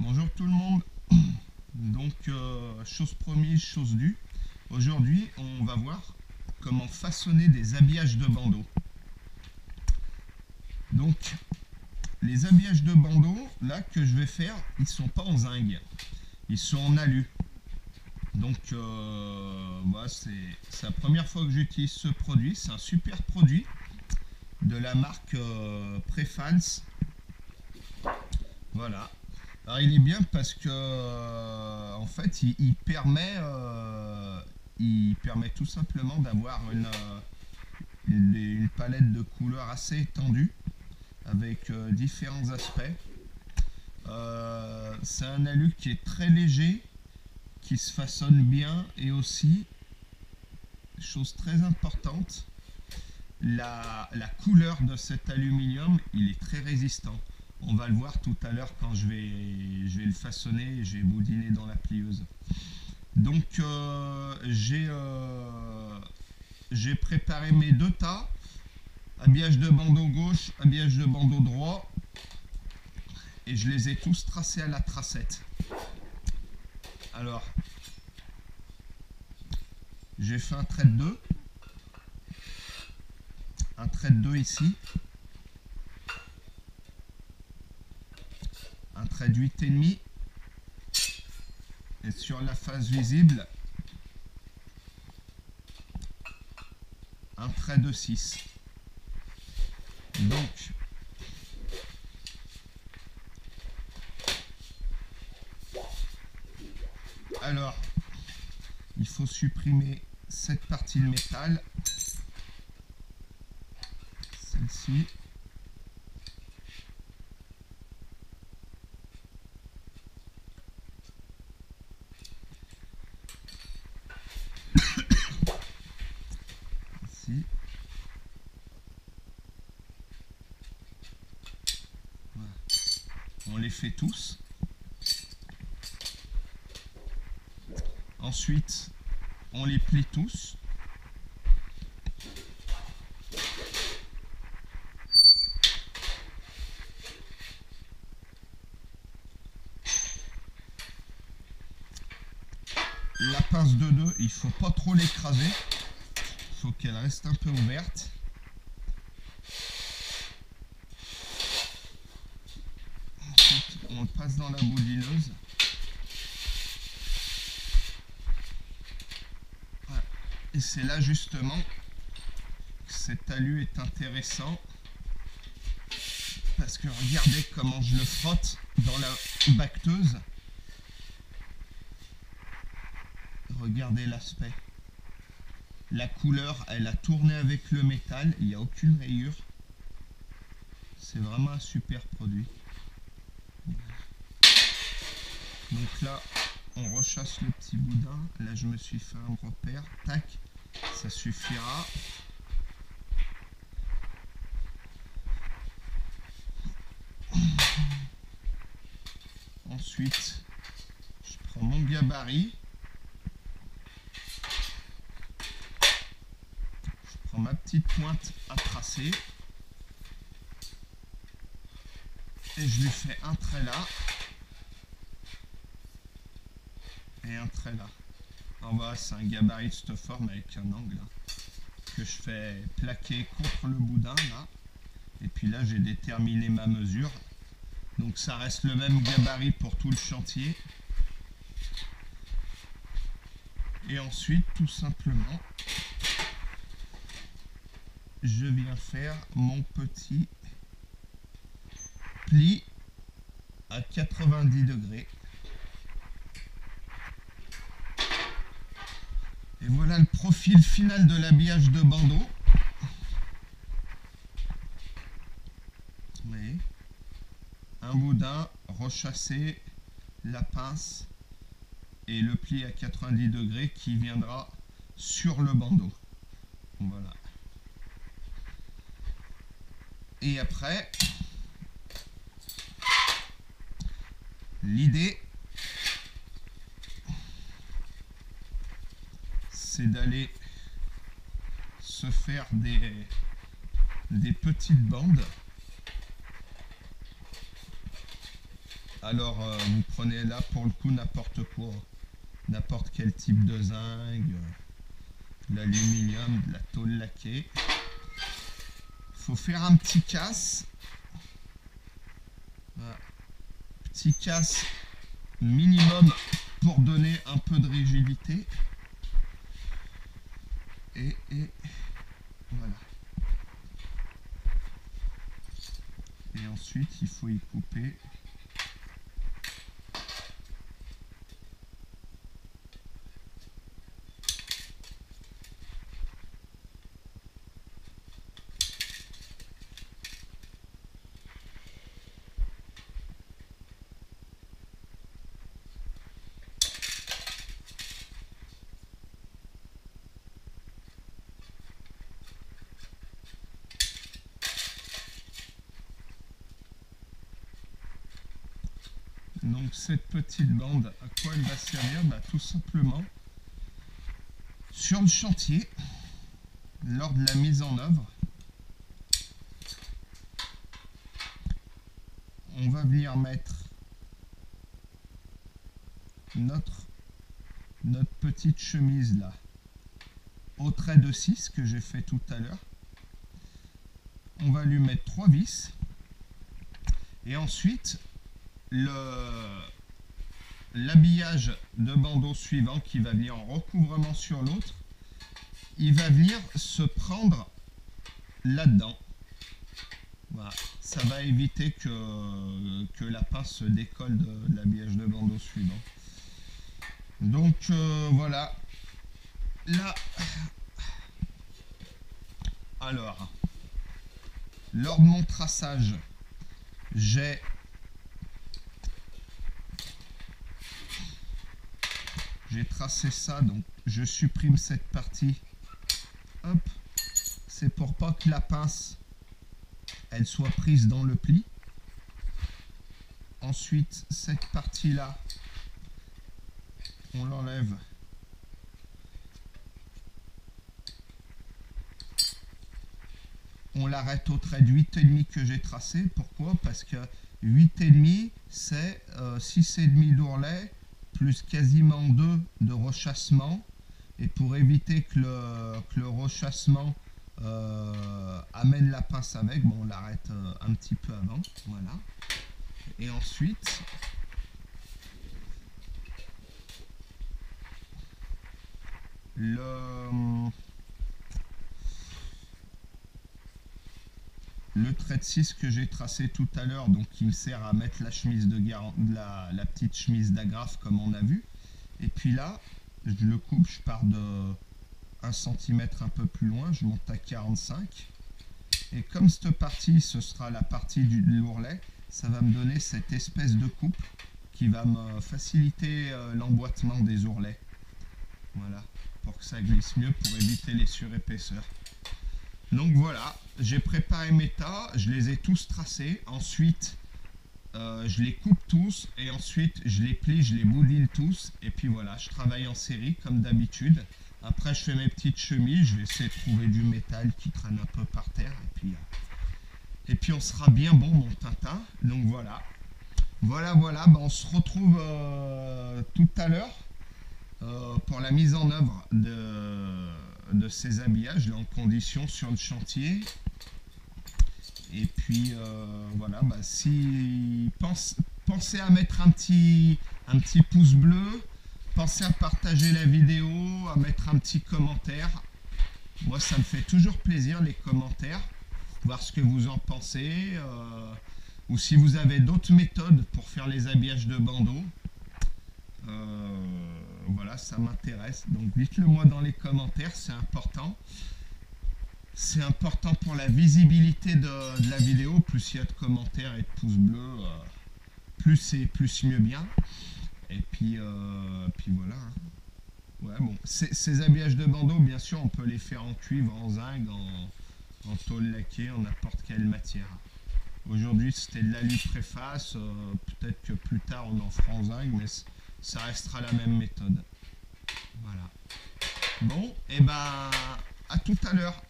Bonjour tout le monde. Donc, chose promise, chose due. Aujourd'hui, on va voir comment façonner des habillages de bandeaux. Donc, les habillages de bandeaux, là, que je vais faire, ils sont pas en zinc. Ils sont en alu. Donc, voilà, c'est la première fois que j'utilise ce produit. C'est un super produit de la marque Prefans. Voilà. Alors il est bien parce que en fait il permet tout simplement d'avoir une palette de couleurs assez étendue avec différents aspects. C'est un alu qui est très léger, qui se façonne bien et aussi, chose très importante, la couleur de cet aluminium, il est très résistant. On va le voir tout à l'heure quand je vais le façonner et je vais boudiner dans la plieuse. Donc j'ai préparé mes deux tas, habillage de bandeau gauche, habillage de bandeau droit, et je les ai tous tracés à la tracette. Alors, j'ai fait un trait de 2, un trait de 2 ici, un trait de 8,5 et sur la face visible un trait de 6. Donc alors il faut supprimer cette partie de métal, celle-ci. Ici. Voilà. On les fait tous. Ensuite, on les plie tous. La pince de 2, il ne faut pas trop l'écraser. Il faut qu'elle reste un peu ouverte. Ensuite, on le passe dans la boudineuse. Voilà. Et c'est là justement que cet alu est intéressant. Parce que regardez comment je le frotte dans la bacteuse. Regardez l'aspect. La couleur, elle a tourné avec le métal, il n'y a aucune rayure. C'est vraiment un super produit. Donc là, on rechasse le petit boudin. Là, je me suis fait un repère. Tac, ça suffira. Ensuite, je prends mon gabarit. Je prends ma petite pointe à tracer. Et je lui fais un trait là. Et un trait là. En bas, c'est un gabarit de cette forme avec un angle là, que je fais plaquer contre le boudin là. Et puis là, j'ai déterminé ma mesure. Donc ça reste le même gabarit pour tout le chantier. Et ensuite, tout simplement, je viens faire mon petit pli à 90 degrés. Et voilà le profil final de l'habillage de bandeau. Vous voyez, un boudin rechassé, la pince et le pli à 90 degrés qui viendra sur le bandeau. Voilà. Et après, l'idée, c'est d'aller se faire des petites bandes Alors vous prenez là pour le coup n'importe quoi, n'importe quel type de zinc, de l'aluminium, de la tôle laquée. Il faut faire un petit casse. Voilà. Petit casse minimum pour donner un peu de rigidité. Et voilà. Et ensuite, il faut y couper. Donc cette petite bande, à quoi elle va servir? Tout simplement, sur le chantier, lors de la mise en œuvre, on va venir mettre notre petite chemise là, au trait de 6 que j'ai fait tout à l'heure. On va lui mettre 3 vis. Et ensuite, l'habillage de bandeau suivant qui va venir en recouvrement sur l'autre, il va venir se prendre là-dedans. Voilà. Ça va éviter que la pince se décolle de l'habillage de bandeau suivant. Donc voilà. Là, alors, lors de mon traçage, j'ai tracé ça, donc je supprime cette partie. Hop, c'est pour pas que la pince elle soit prise dans le pli. Ensuite, cette partie là, on l'enlève. On l'arrête au trait de 8,5 que j'ai tracé. Pourquoi? Parce que 8,5 c'est 6,5 d'ourlet plus quasiment 2 de rechassement. Et pour éviter que le rechassement amène la pince avec, bon, on l'arrête un petit peu avant. Voilà. Et ensuite, le trait de 6 que j'ai tracé tout à l'heure, donc qui me sert à mettre la chemise la petite chemise d'agrafe comme on a vu. Et puis là, je le coupe, je pars de 1 cm un peu plus loin, je monte à 45. Et comme cette partie, ce sera la partie de l'ourlet, ça va me donner cette espèce de coupe qui va me faciliter l'emboîtement des ourlets. Voilà, pour que ça glisse mieux, pour éviter les surépaisseurs. Donc voilà, j'ai préparé mes tas, je les ai tous tracés. Ensuite, je les coupe tous et ensuite je les plie, je les boudine tous. Et puis voilà, je travaille en série comme d'habitude. Après, je fais mes petites chemises, je vais essayer de trouver du métal qui traîne un peu par terre. Et puis on sera bien bon, mon Tintin. Donc voilà. Voilà, on se retrouve tout à l'heure pour la mise en œuvre de ces habillages en condition sur le chantier. Et puis voilà, si pensez à mettre un petit pouce bleu, pensez à partager la vidéo, à mettre un petit commentaire. Moi, ça me fait toujours plaisir les commentaires, voir ce que vous en pensez, ou si vous avez d'autres méthodes pour faire les habillages de bandeaux. Voilà, ça m'intéresse. Donc dites-le moi dans les commentaires, c'est important. C'est important pour la visibilité de la vidéo. Plus il y a de commentaires et de pouces bleus, plus c'est mieux bien. Et puis voilà. Ouais, bon. Ces habillages de bandeaux, bien sûr, on peut les faire en cuivre, en zinc, en tôle laquée, en n'importe quelle matière. Aujourd'hui, c'était de l'alu préface. Peut-être que plus tard, on en fera en zinc, mais ça restera la même méthode. Voilà. Bon, et à tout à l'heure.